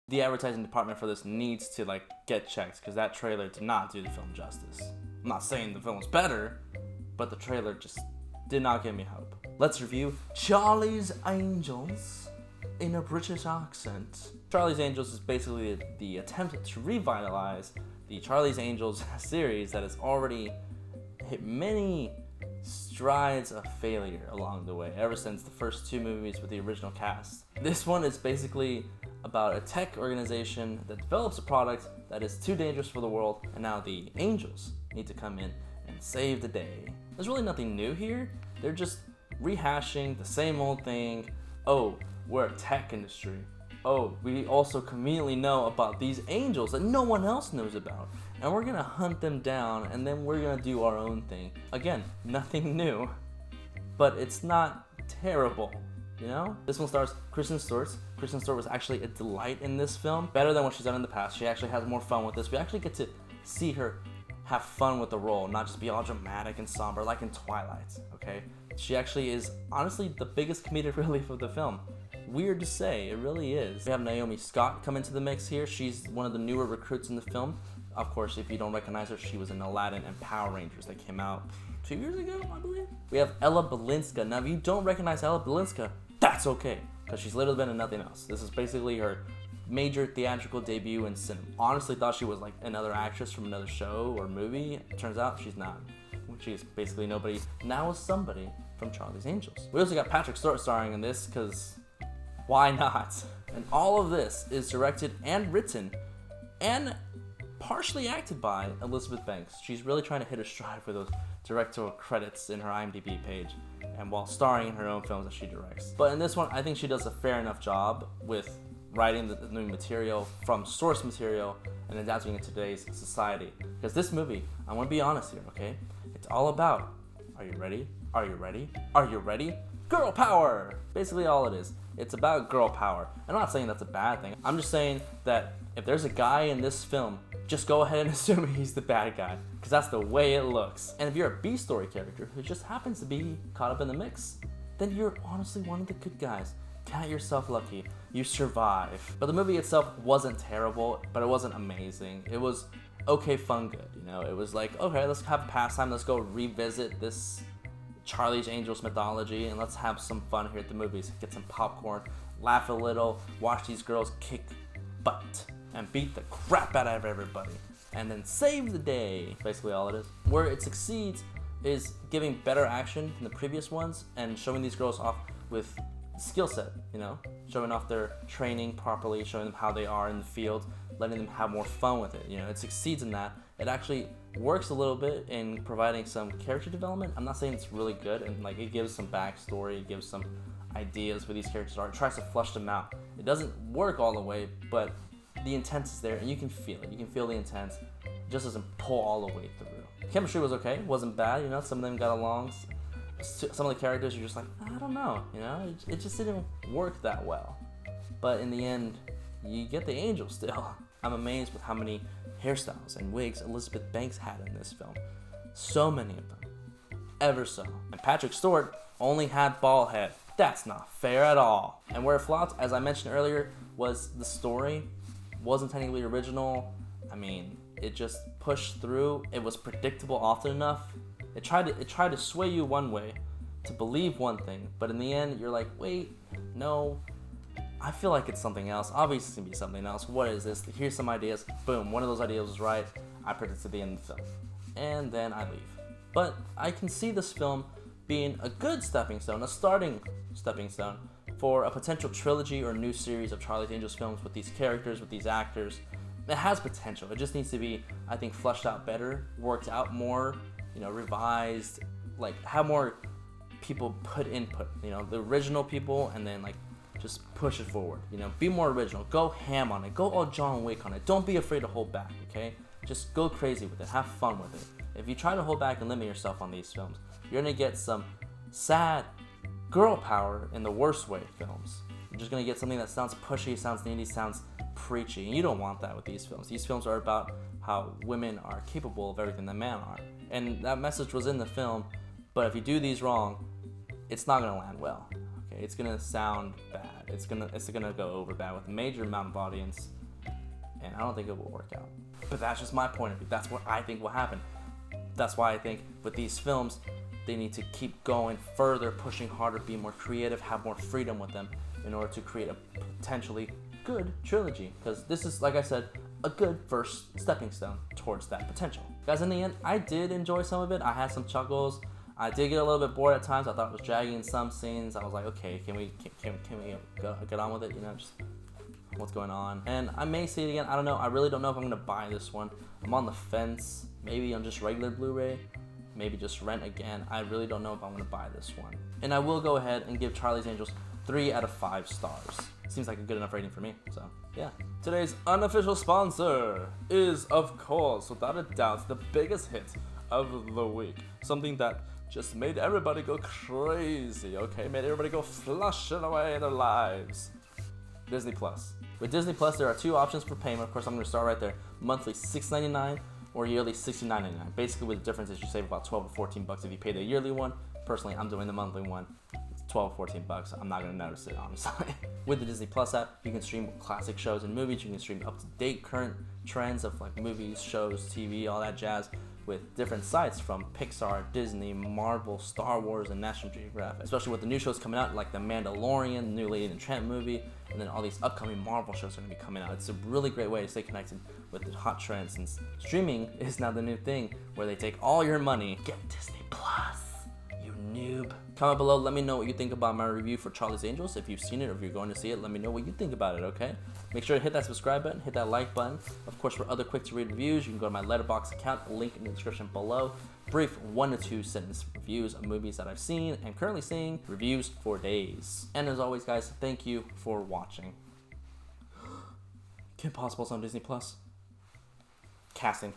The advertising department for this needs to like get checked because that trailer did not do the film justice. I'm not saying the film was better, but the trailer just did not give me hope. Let's review Charlie's Angels in a British accent. Charlie's Angels is basically the attempt to revitalize the Charlie's Angels series that has already hit many strides of failure along the way, ever since the first two movies with the original cast. This one is basically about a tech organization that develops a product that is too dangerous for the world, and now the Angels need to come in and save the day. There's really nothing new here. They're just rehashing the same old thing. Oh, we're a tech industry. Oh, we also conveniently know about these angels that no one else knows about, and we're gonna hunt them down, and then we're gonna do our own thing. Again, nothing new, but it's not terrible, you know? This one stars Kristen Stewart. Kristen Stewart was actually a delight in this film, better than what she's done in the past. She actually has more fun with this. We actually get to see her have fun with the role, not just be all dramatic and somber like in Twilight, okay? She actually is honestly the biggest comedic relief of the film. Weird to say, it really is. We have Naomi Scott come into the mix here. She's one of the newer recruits in the film. Of course, if you don't recognize her, she was in Aladdin and Power Rangers that came out 2 years ago, I believe. We have Ella Balinska. Now, if you don't recognize Ella Balinska, that's okay, because she's literally been in nothing else. This is basically her major theatrical debut in cinema. Honestly thought she was like another actress from another show or movie. Turns out she's not. She's basically nobody. Now is somebody from Charlie's Angels. We also got Patrick Stewart starring in this, because why not? And all of this is directed and written and partially acted by Elizabeth Banks. She's really trying to hit her stride for those directorial credits in her IMDb page, and while starring in her own films that she directs. But in this one, I think she does a fair enough job with writing the new material from source material and adapting it to today's society. Because this movie, I want to be honest here, okay? It's all about, are you ready? Are you ready? Are you ready? Girl power! Basically all it is. It's about girl power. I'm not saying that's a bad thing. I'm just saying that if there's a guy in this film, just go ahead and assume he's the bad guy, because that's the way it looks. And if you're a B-story character who just happens to be caught up in the mix, then you're honestly one of the good guys. Count yourself lucky. You survive. But the movie itself wasn't terrible, but it wasn't amazing. It was okay, fun, good. You know, it was like, okay, let's have a pastime. Let's go revisit this Charlie's Angels mythology, and let's have some fun here at the movies. Get some popcorn, laugh a little, watch these girls kick butt and beat the crap out of everybody, and then save the day. Basically all it is. Where it succeeds is giving better action than the previous ones and showing these girls off with skill set, you know, showing off their training properly, showing them how they are in the field, letting them have more fun with it. You know, it succeeds in that. It actually works a little bit in providing some character development. I'm not saying it's really good, and like it gives some backstory, it gives some ideas where these characters are, it tries to flush them out. It doesn't work all the way, but the intent is there, and you can feel it. You can feel the intent. It just doesn't pull all the way through. Chemistry was okay, wasn't bad, you know, some of them got along. Some of the characters you're just like, I don't know, you know, it just didn't work that well. But in the end, you get the angel still. I'm amazed with how many hairstyles and wigs Elizabeth Banks had in this film. So many of them. Ever so. And Patrick Stewart only had bald head. That's not fair at all. And where it flopped, as I mentioned earlier, was the story. Wasn't technically original. I mean, it just pushed through. It was predictable often enough. It tried to sway you one way to believe one thing, but in the end, you're like, wait, no, I feel like it's something else. Obviously, it's gonna be something else. What is this? Here's some ideas. Boom, one of those ideas was right. I predicted the end of the film, and then I leave. But I can see this film being a good stepping stone, a starting stepping stone for a potential trilogy or new series of Charlie's Angels films with these characters, with these actors. It has potential. It just needs to be, I think, fleshed out better, worked out more, you know, revised, like have more people put input, you know, the original people, and then like just push it forward, you know, be more original, go ham on it, go all John Wick on it, don't be afraid to hold back, okay? Just go crazy with it, have fun with it. If you try to hold back and limit yourself on these films, you're gonna get some sad girl power in the worst way films. You're just gonna get something that sounds pushy, sounds needy, sounds preachy, and you don't want that with these films. These films are about how women are capable of everything that men are. And that message was in the film, but if you do these wrong, it's not gonna land well. Okay? okay? It's gonna sound bad. It's gonna go over bad with a major amount of audience, and I don't think it will work out. But that's just my point of view. That's what I think will happen. That's why I think with these films, they need to keep going further, pushing harder, be more creative, have more freedom with them in order to create a potentially good trilogy. Because this is, like I said, a good first stepping stone towards that potential. Guys, in the end, I did enjoy some of it. I had some chuckles. I did get a little bit bored at times. I thought it was dragging in some scenes. I was like, okay, can we get on with it? You know, just what's going on? And I may see it again. I don't know. I really don't know if I'm gonna buy this one. I'm on the fence. Maybe on just regular Blu-ray. Maybe just rent again. I really don't know if I'm gonna buy this one. And I will go ahead and give Charlie's Angels 3 out of 5 stars. Seems like a good enough rating for me, so yeah. Today's unofficial sponsor is, of course, without a doubt, the biggest hit of the week. Something that just made everybody go crazy, okay? Made everybody go flushing away their lives. Disney Plus. With Disney Plus, there are 2 options for payment. Of course, I'm gonna start right there. Monthly $6.99 or yearly $69.99. Basically, the difference is you save about 12 or 14 bucks if you pay the yearly one. Personally, I'm doing the monthly one. 12 or 14 bucks. I'm not gonna notice it, honestly. With the Disney Plus app, you can stream classic shows and movies. You can stream up-to-date current trends of like movies, shows, TV, all that jazz, with different sites from Pixar, Disney, Marvel, Star Wars, and National Geographic. Especially with the new shows coming out, like The Mandalorian, the new Lady and the Tramp movie, and then all these upcoming Marvel shows are gonna be coming out. It's a really great way to stay connected with the hot trends, since streaming is now the new thing where they take all your money. Get Disney Plus, you noob. Comment below, let me know what you think about my review for Charlie's Angels. If you've seen it or if you're going to see it, let me know what you think about it, okay? Make sure to hit that subscribe button, hit that like button. Of course, for other quick to read reviews, you can go to my Letterboxd account, link in the description below. Brief 1 to 2 sentence reviews of movies that I've seen and currently seeing, reviews for days. And as always, guys, thank you for watching. Kim Possible's on Disney Plus. Casting.